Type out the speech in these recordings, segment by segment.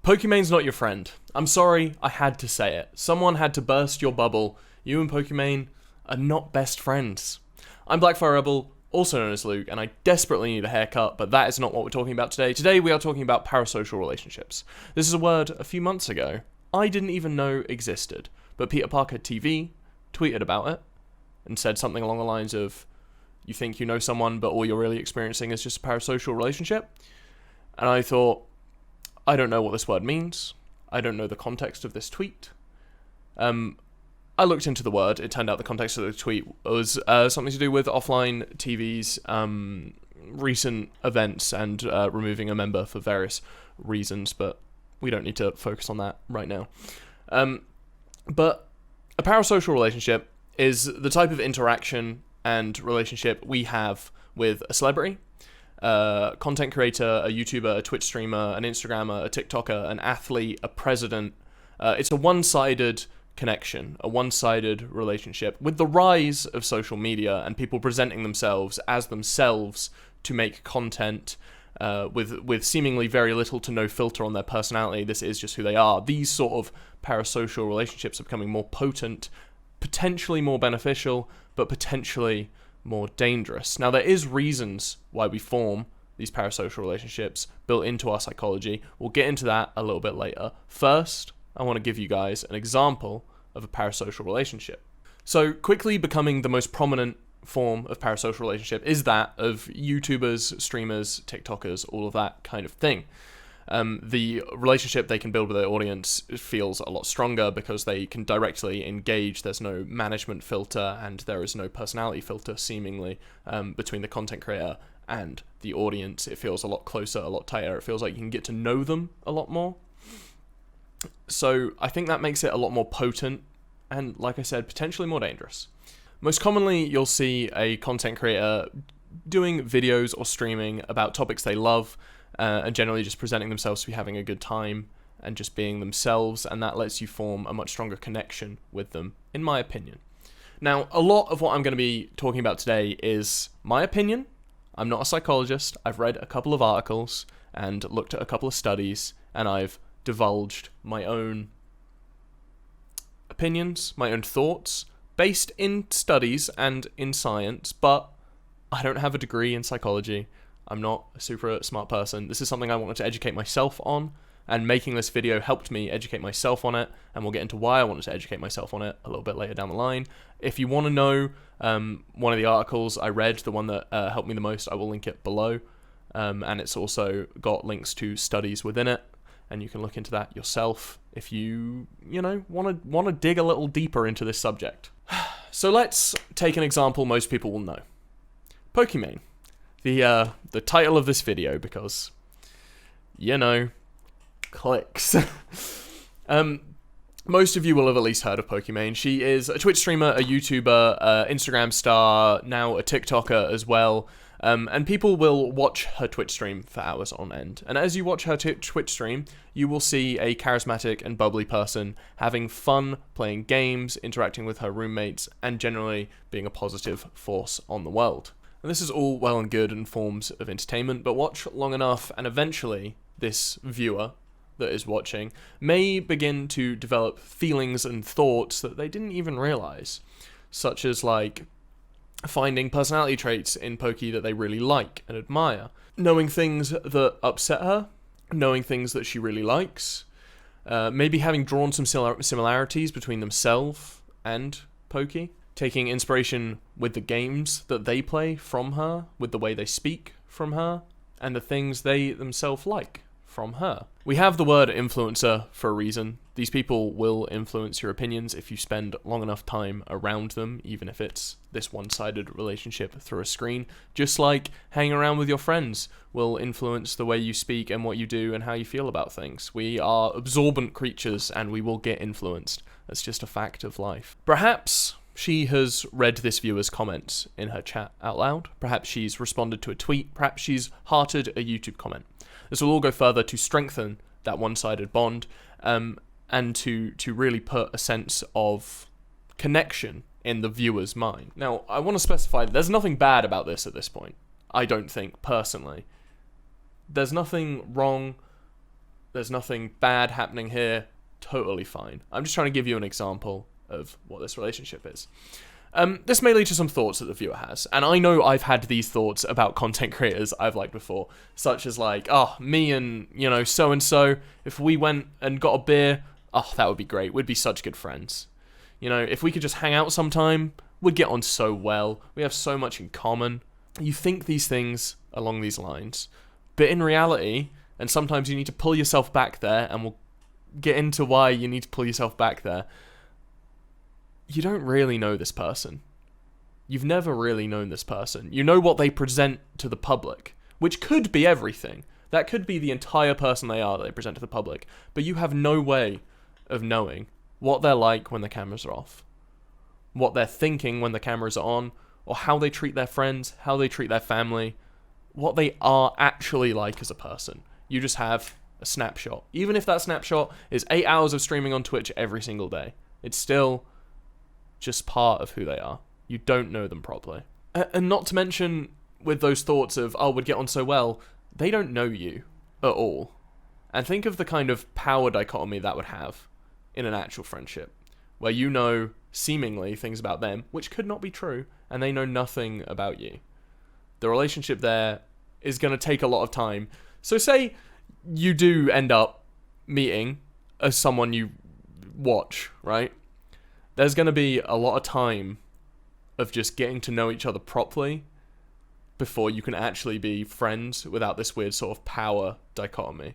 Pokimane's not your friend. I'm sorry, I had to say it. Someone had to burst your bubble. You and Pokimane are not best friends. I'm Blackfire Rebel, also known as Luke, and I desperately need a haircut, but that is not what we're talking about today. Today we are talking about parasocial relationships. This is a word a few months ago I didn't even know existed, but Peter Parker TV tweeted about it and said something along the lines of, you think you know someone, but all you're really experiencing is just a parasocial relationship? And I thought, I don't know what this word means. I don't know the context of this tweet. I looked into the word. It turned out the context of the tweet was something to do with offline TV's recent events and removing a member for various reasons, but we don't need to focus on that right now. But a parasocial relationship is the type of interaction and relationship we have with a celebrity, content creator, a YouTuber, a Twitch streamer, an Instagrammer, a TikToker, an athlete, a president. It's a one-sided connection, a one-sided relationship. With the rise of social media and people presenting themselves as themselves to make content with seemingly very little to no filter on their personality, this is just who they are. These sort of parasocial relationships are becoming more potent, potentially more beneficial, but potentially more dangerous. Now, there is reasons why we form these parasocial relationships built into our psychology. We'll get into that a little bit later. First, I want to give you guys an example of a parasocial relationship. So, quickly becoming the most prominent form of parasocial relationship is that of YouTubers, streamers, TikTokers, all of that kind of thing. The relationship they can build with their audience feels a lot stronger because they can directly engage. There's no management filter and there is no personality filter, seemingly, between the content creator and the audience. It feels a lot closer, a lot tighter. It feels like you can get to know them a lot more. So I think that makes it a lot more potent and, like I said, potentially more dangerous. Most commonly, you'll see a content creator doing videos or streaming about topics they love, and generally just presenting themselves to be having a good time and just being themselves, and that lets you form a much stronger connection with them, in my opinion. Now, a lot of what I'm going to be talking about today is my opinion. I'm not a psychologist. I've read a couple of articles and looked at a couple of studies, and I've divulged my own opinions, my own thoughts, based in studies and in science, but I don't have a degree in psychology. I'm not a super smart person. This is something I wanted to educate myself on, and making this video helped me educate myself on it, and we'll get into why I wanted to educate myself on it a little bit later down the line. If you want to know one of the articles I read, the one that helped me the most, I will link it below, and it's also got links to studies within it, and you can look into that yourself if you want to dig a little deeper into this subject. So let's take an example most people will know. Pokimane. The title of this video, because, clicks. Most of you will have at least heard of Pokimane. She is a Twitch streamer, a YouTuber, Instagram star, now a TikToker as well. And people will watch her Twitch stream for hours on end. And as you watch her Twitch stream, you will see a charismatic and bubbly person having fun, playing games, interacting with her roommates, and generally being a positive force on the world. And this is all well and good and forms of entertainment, but watch long enough and eventually this viewer that is watching may begin to develop feelings and thoughts that they didn't even realize, such as like finding personality traits in Poki that they really like and admire, knowing things that upset her, knowing things that she really likes, maybe having drawn some similarities between themselves and Poki, taking inspiration with the games that they play from her, with the way they speak from her, and the things they themselves like from her. We have the word influencer for a reason. These people will influence your opinions if you spend long enough time around them, even if it's this one-sided relationship through a screen. Just like hanging around with your friends will influence the way you speak and what you do and how you feel about things. We are absorbent creatures and we will get influenced. That's just a fact of life. Perhaps she has read this viewer's comments in her chat out loud. Perhaps she's responded to a tweet. Perhaps she's hearted a YouTube comment. This will all go further to strengthen that one-sided bond, and to really put a sense of connection in the viewer's mind. Now, I want to specify that there's nothing bad about this at this point. I don't think, personally. There's nothing wrong There's nothing bad happening here. Totally fine. I'm just trying to give you an example of what this relationship is. This may lead to some thoughts that the viewer has, and I know I've had these thoughts about content creators I've liked before, such as like, me and, so-and-so, if we went and got a beer, that would be great, we'd be such good friends. If we could just hang out sometime, we'd get on so well, we have so much in common. You think these things along these lines, but in reality, and sometimes you need to pull yourself back there, and we'll get into why you need to pull yourself back there, you don't really know this person. You've never really known this person. You know what they present to the public, which could be everything. That could be the entire person they are that they present to the public. But you have no way of knowing what they're like when the cameras are off, what they're thinking when the cameras are on, or how they treat their friends, how they treat their family, what they are actually like as a person. You just have a snapshot. Even if that snapshot is 8 hours of streaming on Twitch every single day, it's still just part of who they are. You don't know them properly. And not to mention, with those thoughts of, we'd get on so well, they don't know you at all. And think of the kind of power dichotomy that would have in an actual friendship, where you know, seemingly, things about them, which could not be true, and they know nothing about you. The relationship there is going to take a lot of time. So say you do end up meeting as someone you watch, right? There's going to be a lot of time of just getting to know each other properly before you can actually be friends without this weird sort of power dichotomy.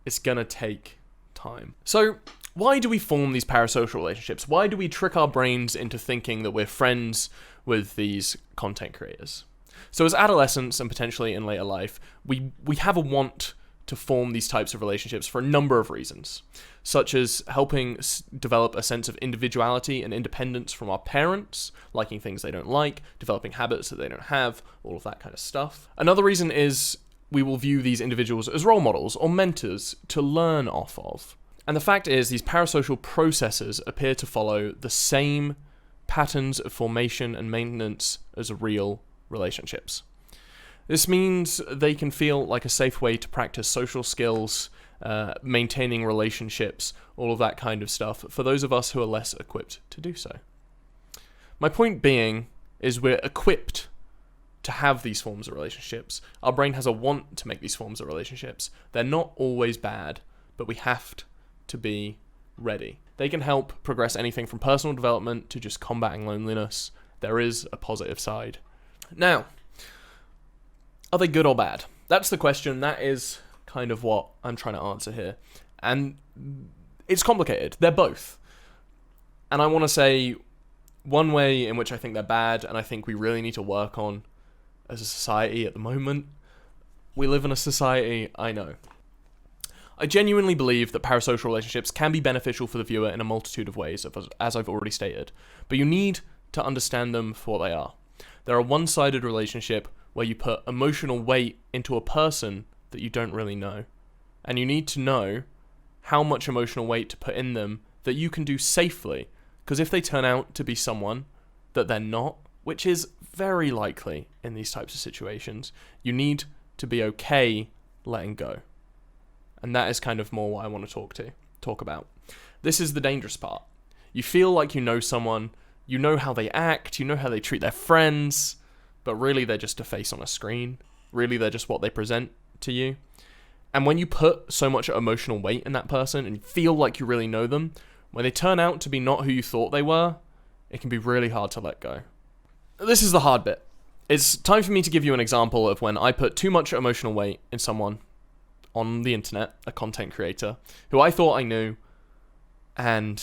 It's going to take time. So, why do we form these parasocial relationships? Why do we trick our brains into thinking that we're friends with these content creators? So as adolescents and potentially in later life, we have a want to form these types of relationships for a number of reasons, such as helping develop a sense of individuality and independence from our parents, liking things they don't like, developing habits that they don't have, all of that kind of stuff. Another reason is we will view these individuals as role models or mentors to learn off of. And the fact is, these parasocial processes appear to follow the same patterns of formation and maintenance as real relationships. This means they can feel like a safe way to practice social skills, maintaining relationships, all of that kind of stuff, for those of us who are less equipped to do so. My point being is we're equipped to have these forms of relationships. Our brain has a want to make these forms of relationships. They're not always bad, but we have to be ready. They can help progress anything from personal development to just combating loneliness. There is a positive side. Now, are they good or bad? That's the question. That is kind of what I'm trying to answer here. And it's complicated. They're both. And I want to say one way in which I think they're bad, and I think we really need to work on as a society at the moment. We live in a society, I know. I genuinely believe that parasocial relationships can be beneficial for the viewer in a multitude of ways, as I've already stated. But you need to understand them for what they are. They're a one-sided relationship where you put emotional weight into a person that you don't really know. And you need to know how much emotional weight to put in them that you can do safely. Because if they turn out to be someone that they're not, which is very likely in these types of situations, you need to be okay letting go. And that is kind of more what I want to talk about. This is the dangerous part. You feel like you know someone, you know how they act, you know how they treat their friends, but really they're just a face on a screen. Really they're just what they present to you. And when you put so much emotional weight in that person and you feel like you really know them, when they turn out to be not who you thought they were, it can be really hard to let go. This is the hard bit. It's time for me to give you an example of when I put too much emotional weight in someone on the internet, a content creator, who I thought I knew and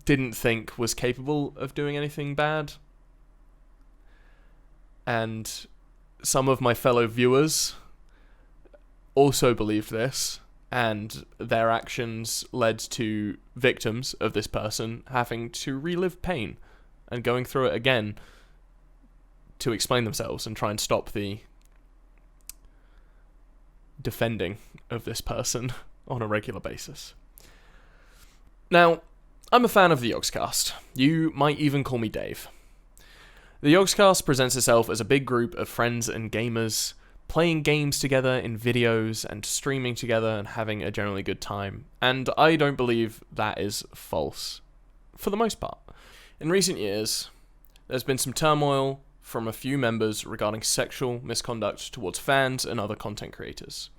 didn't think was capable of doing anything bad. And some of my fellow viewers also believed this, and their actions led to victims of this person having to relive pain and going through it again to explain themselves and try and stop the defending of this person on a regular basis. Now, I'm a fan of the Oxcast. You might even call me Dave. The Oxcast presents itself as a big group of friends and gamers playing games together in videos and streaming together and having a generally good time. And I don't believe that is false, for the most part. In recent years, there's been some turmoil from a few members regarding sexual misconduct towards fans and other content creators.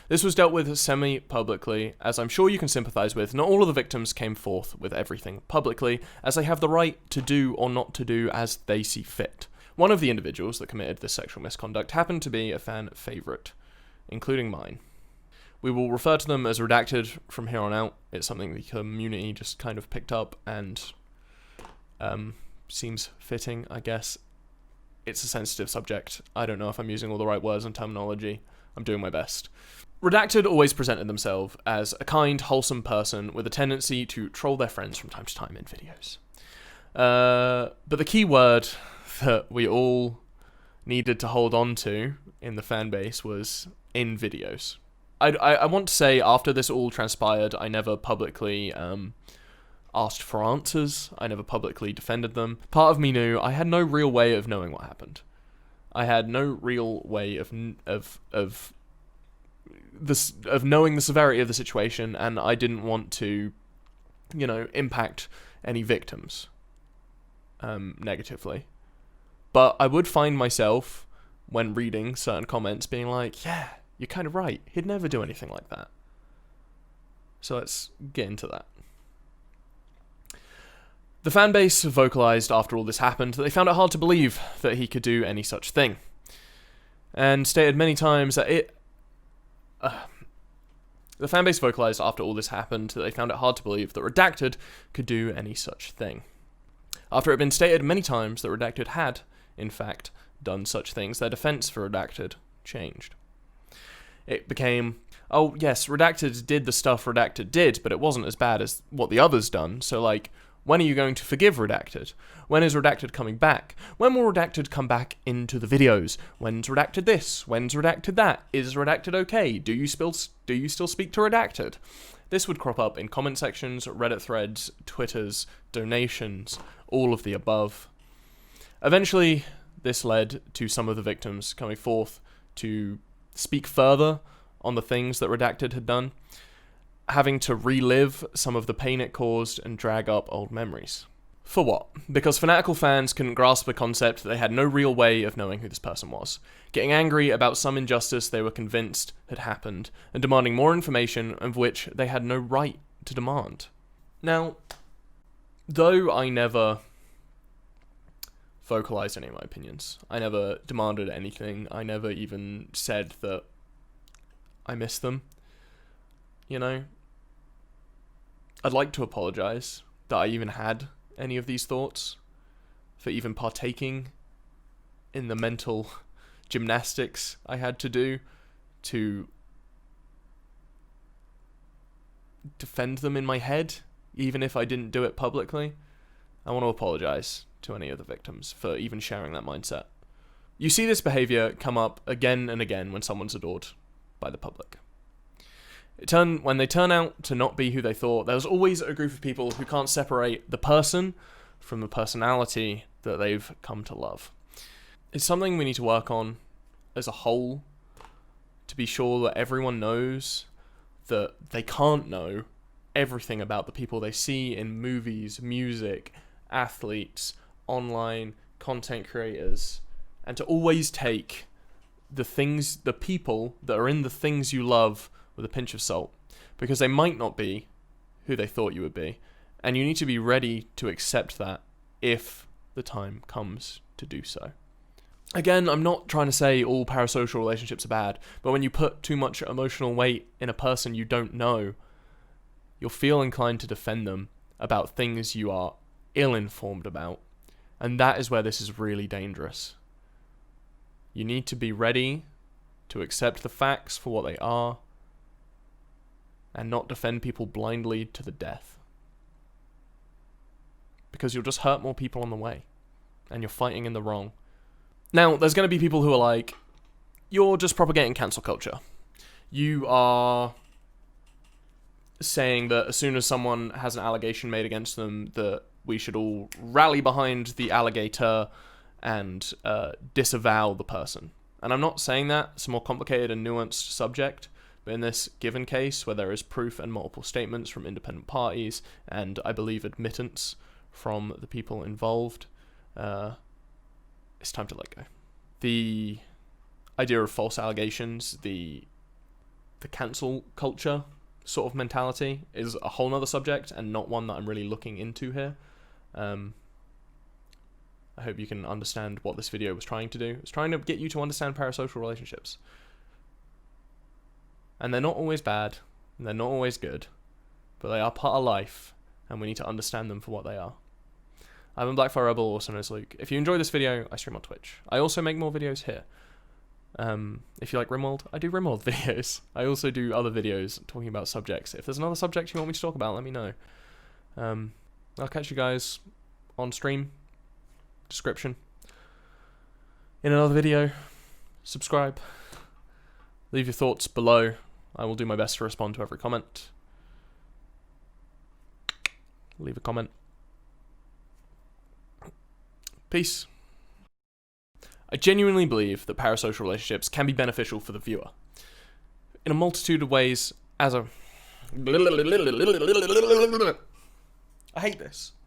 This was dealt with semi-publicly, as I'm sure you can sympathise with. Not all of the victims came forth with everything publicly, as they have the right to do or not to do as they see fit. One of the individuals that committed this sexual misconduct happened to be a fan favourite, including mine. We will refer to them as redacted from here on out. It's something the community just kind of picked up and seems fitting, I guess. It's a sensitive subject. I don't know if I'm using all the right words and terminology. I'm doing my best. Redacted always presented themselves as a kind, wholesome person with a tendency to troll their friends from time to time in videos. But the key word that we all needed to hold on to in the fan base was in videos. I want to say after this all transpired, I never publicly asked for answers. I never publicly defended them. Part of me knew I had no real way of knowing what happened. I had no real way of knowing the severity of the situation, and I didn't want to, impact any victims negatively. But I would find myself, when reading certain comments, being like, yeah, you're kind of right. He'd never do anything like that. So let's get into that. The fanbase vocalised after all this happened that they found it hard to believe that he could do any such thing, and stated many times that the fanbase vocalised after all this happened that they found it hard to believe that Redacted could do any such thing. After it had been stated many times that Redacted had, in fact, done such things, their defence for Redacted changed. It became, oh yes, Redacted did the stuff Redacted did, but it wasn't as bad as what the others done, so when are you going to forgive Redacted? When is Redacted coming back? When will Redacted come back into the videos? When's Redacted this? When's Redacted that? Is Redacted okay? Do you still speak to Redacted? This would crop up in comment sections, Reddit threads, Twitters, donations, all of the above. Eventually, this led to some of the victims coming forth to speak further on the things that Redacted had done, having to relive some of the pain it caused and drag up old memories. For what? Because fanatical fans couldn't grasp the concept that they had no real way of knowing who this person was, getting angry about some injustice they were convinced had happened, and demanding more information of which they had no right to demand. Now, though I never vocalised any of my opinions, I never demanded anything, I never even said that I miss them, I'd like to apologise that I even had any of these thoughts, for even partaking in the mental gymnastics I had to do to defend them in my head, even if I didn't do it publicly. I want to apologise to any of the victims for even sharing that mindset. You see this behaviour come up again and again when someone's adored by the public. When they turn out to not be who they thought, there's always a group of people who can't separate the person from the personality that they've come to love. It's something we need to work on as a whole, to be sure that everyone knows that they can't know everything about the people they see in movies, music, athletes, online, content creators, and to always take the people that are in the things you love with a pinch of salt, because they might not be who they thought you would be, and you need to be ready to accept that if the time comes to do so. Again, I'm not trying to say all parasocial relationships are bad, but when you put too much emotional weight in a person you don't know, you'll feel inclined to defend them about things you are ill-informed about, and that is where this is really dangerous. You need to be ready to accept the facts for what they are, and not defend people blindly to the death. Because you'll just hurt more people on the way, and you're fighting in the wrong. Now, there's going to be people who are like, you're just propagating cancel culture. You are saying that as soon as someone has an allegation made against them, that we should all rally behind the alligator and disavow the person. And I'm not saying that it's a more complicated and nuanced subject, but in this given case, where there is proof and multiple statements from independent parties, and I believe admittance from the people involved, it's time to let go. The idea of false allegations, the cancel culture sort of mentality is a whole nother subject, and not one that I'm really looking into here. I hope you can understand what this video was trying to do. It's trying to get you to understand parasocial relationships. And they're not always bad, and they're not always good, but they are part of life, and we need to understand them for what they are. I'm a Blackfire Rebel, also known as Luke. If you enjoy this video, I stream on Twitch. I also make more videos here. If you like Rimworld, I do Rimworld videos. I also do other videos talking about subjects. If there's another subject you want me to talk about, let me know. I'll catch you guys on stream. Description. In another video. Subscribe. Leave your thoughts below. I will do my best to respond to every comment. Leave a comment. Peace. I genuinely believe that parasocial relationships can be beneficial for the viewer in a multitude of ways. I hate this.